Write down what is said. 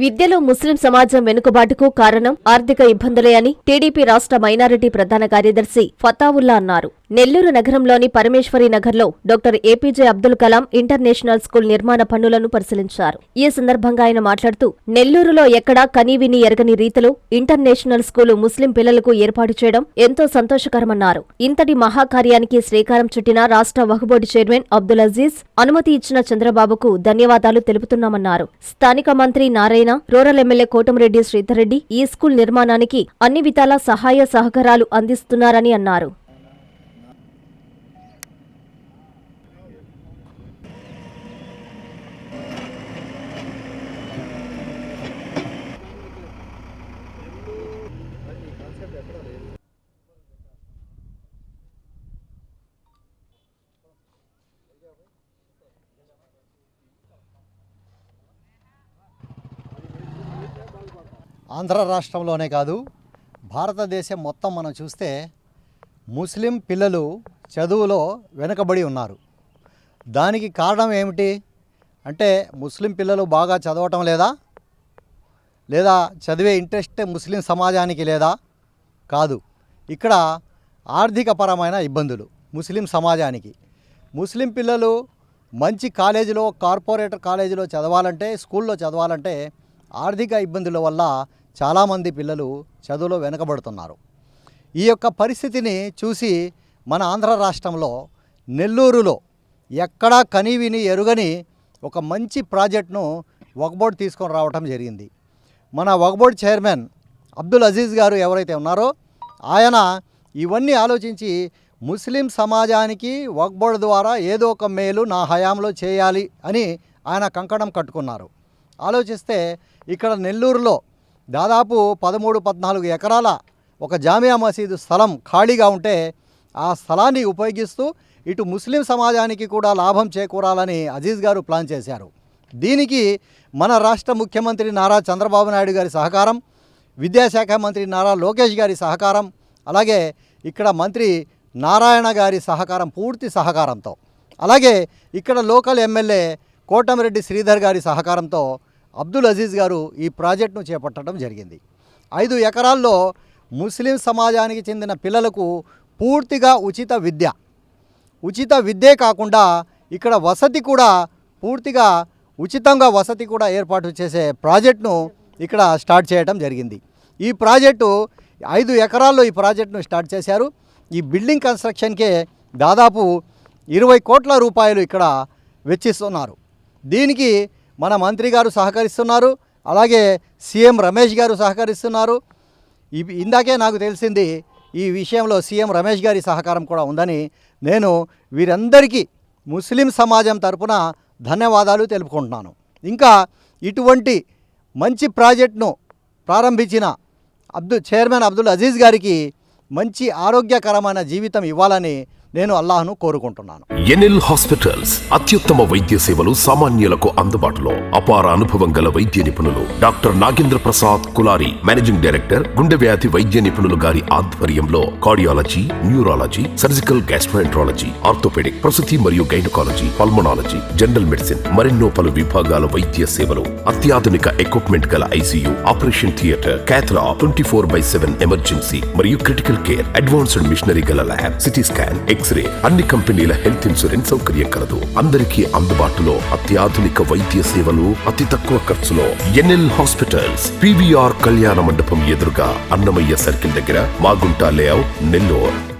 విద్యలో ముస్లిం సమాజం వెనుకబాటుకు కారణం ఆర్థిక ఇబ్బందులే అని టీడీపీ రాష్ట్ర మైనారిటీ ప్రధాన కార్యదర్శి ఫతావుల్లా అన్నారు. నెల్లూరు నగరంలోని పరమేశ్వరి నగర్లో doctor APJ Abdul Kalam international school నిర్మాణ పనులను పరిశీలించారు. ఈ సందర్భంగా ఆయన మాట్లాడుతూ నెల్లూరులో ఎక్కడా కనీవిని ఎరగని రీతిలో ఇంటర్నేషనల్ స్కూలు ముస్లిం పిల్లలకు ఏర్పాటు చేయడం ఎంతో సంతోషకరమన్నారు. ఇంతటి మహాకార్యానికి శ్రీకారం చుట్టిన రాష్ట్ర వక్ఫ్ బోర్డు చైర్మన్ అబ్దుల్ అజీజ్, అనుమతి ఇచ్చిన చంద్రబాబుకు ధన్యవాదాలు తెలుపుతున్నామన్నారు. స్థానిక మంత్రి నారాయణ, రూరల్ ఎమ్మెల్యే కోటమిరెడ్డి శ్రీధర్రెడ్డి ఈ స్కూల్ నిర్మాణానికి అన్ని విధాలా సహాయ సహకారాలు అందిస్తున్నారని అన్నారు. ఆంధ్ర రాష్ట్రంలోనే కాదు, భారతదేశం మొత్తం మనం చూస్తే ముస్లిం పిల్లలు చదువులో వెనుకబడి ఉన్నారు. దానికి కారణం ఏమిటి అంటే, ముస్లిం పిల్లలు బాగా చదవటం లేదా చదివే ఇంట్రెస్ట్ ముస్లిం సమాజానికి లేదా? కాదు. ఇక్కడ ఆర్థికపరమైన ఇబ్బందులు ముస్లిం సమాజానికి. ముస్లిం పిల్లలు మంచి కాలేజీలో, కార్పొరేట్ కాలేజీలో చదవాలంటే, స్కూల్లో చదవాలంటే ఆర్థిక ఇబ్బందుల వల్ల చాలామంది పిల్లలు చదువులో వెనుకబడుతున్నారు. ఈ యొక్క పరిస్థితిని చూసి మన ఆంధ్ర రాష్ట్రంలో నెల్లూరులో ఎక్కడా కనీవిని ఎరుగని ఒక మంచి ప్రాజెక్టును వక్ఫ్ బోర్డు తీసుకొని రావటం జరిగింది. మన వక్ఫ్ బోర్డు చైర్మన్ అబ్దుల్ అజీజ్ గారు ఎవరైతే ఉన్నారో ఆయన ఇవన్నీ ఆలోచించి ముస్లిం సమాజానికి వక్ఫ్ బోర్డు ద్వారా ఏదో ఒక మేలు నా హయాంలో చేయాలి అని ఆయన కంకణం కట్టుకున్నారు. ఆలోచిస్తే ఇక్కడ నెల్లూరులో దాదాపు 13-14 ఎకరాల ఒక జామియా మసీదు స్థలం ఖాళీగా ఉంటే ఆ స్థలాన్ని ఉపయోగిస్తూ ఇటు ముస్లిం సమాజానికి కూడా లాభం చేకూరాలని అజీజ్ గారు ప్లాన్ చేశారు. దీనికి మన రాష్ట్ర ముఖ్యమంత్రి నారా చంద్రబాబు నాయుడు గారి సహకారం, విద్యాశాఖ మంత్రి నారా లోకేష్ గారి సహకారం, అలాగే ఇక్కడ మంత్రి నారాయణ గారి సహకారం, పూర్తి సహకారంతో, అలాగే ఇక్కడ లోకల్ ఎమ్మెల్యే కోటమిరెడ్డి శ్రీధర్ గారి సహకారంతో అబ్దుల్ అజీజ్ గారు ఈ ప్రాజెక్టును చేపట్టడం జరిగింది. 5 ఎకరాల్లో ముస్లిం సమాజానికి చెందిన పిల్లలకు పూర్తిగా ఉచిత విద్యే కాకుండా ఇక్కడ వసతి కూడా పూర్తిగా ఉచితంగా వసతి కూడా ఏర్పాటు చేసే ప్రాజెక్టును ఇక్కడ స్టార్ట్ చేయడం జరిగింది. ఈ ప్రాజెక్టు 5 ఎకరాల్లో ఈ ప్రాజెక్టును స్టార్ట్ చేశారు. ఈ బిల్డింగ్ కన్స్ట్రక్షన్కే దాదాపు 20 కోట్ల రూపాయలు ఇక్కడ వెచ్చిస్తున్నారు. దీనికి మన మంత్రి గారు సహకరిస్తున్నారు, అలాగే సీఎం రమేష్ గారు సహకరిస్తున్నారు. ఇందాకే నాకు తెలిసింది ఈ విషయంలో సీఎం రమేష్ గారి సహకారం కూడా ఉందని. నేను వీరందరికీ ముస్లిం సమాజం తరపున ధన్యవాదాలు తెలుపుకుంటున్నాను. ఇంకా ఇటువంటి మంచి ప్రాజెక్టును ప్రారంభించిన చైర్మన్ అబ్దుల్ అజీజ్ గారికి మంచి ఆరోగ్యకరమైన జీవితం ఇవ్వాలని నేను అల్లాహ్ను కోరుకుంటున్నాను. ఎన్ఎల్ హాస్పిటల్స్ అత్యుత్తమ వైద్య సేవలు సామాన్యులకు అందుబాటులో. అపార అనుభవం గల వైద్య నిపుణులు doctor Nagendra Prasad Kulari, managing director, గుండె వ్యాధి వైద్య నిపుణులు గారి ఆధ్వర్యంలో cardiology, neurology, surgical gastroenterology, orthopaedic, ప్రసూతి మరియు గైనకాలజీ, పల్మనాలజీ, జనరల్ మెడిసిన్, మరెన్నో పలు విభాగాల వైద్య సేవలు, అత్యాధునిక ఎక్విప్మెంట్ గల ఐసీయూ, ఆపరేషన్ థియేటర్, క్యాథ్లా, 24/7 ఎమర్జెన్సీ మరియు క్రిటికల్ కేర్, అడ్వాన్స్డ్ మిషనరీ గల ల్యాబ్, సిటీ స్కాన్, ఎక్స్రే, అన్ని కంపెనీల హెల్త్ ఇన్సూరెన్స్ సౌకర్యం కలదు. అందరికీ అందుబాటులో అత్యాధునిక వైద్య సేవలు అతి తక్కువ ఖర్చులో. ఎన్ఎల్ హాస్పిటల్స్, పివిఆర్ కళ్యాణ మండపం ఎదురుగా, అన్నమయ్య సర్కిల్ దగ్గర, మాగుంట లేఅవుట్, నెల్లూరు.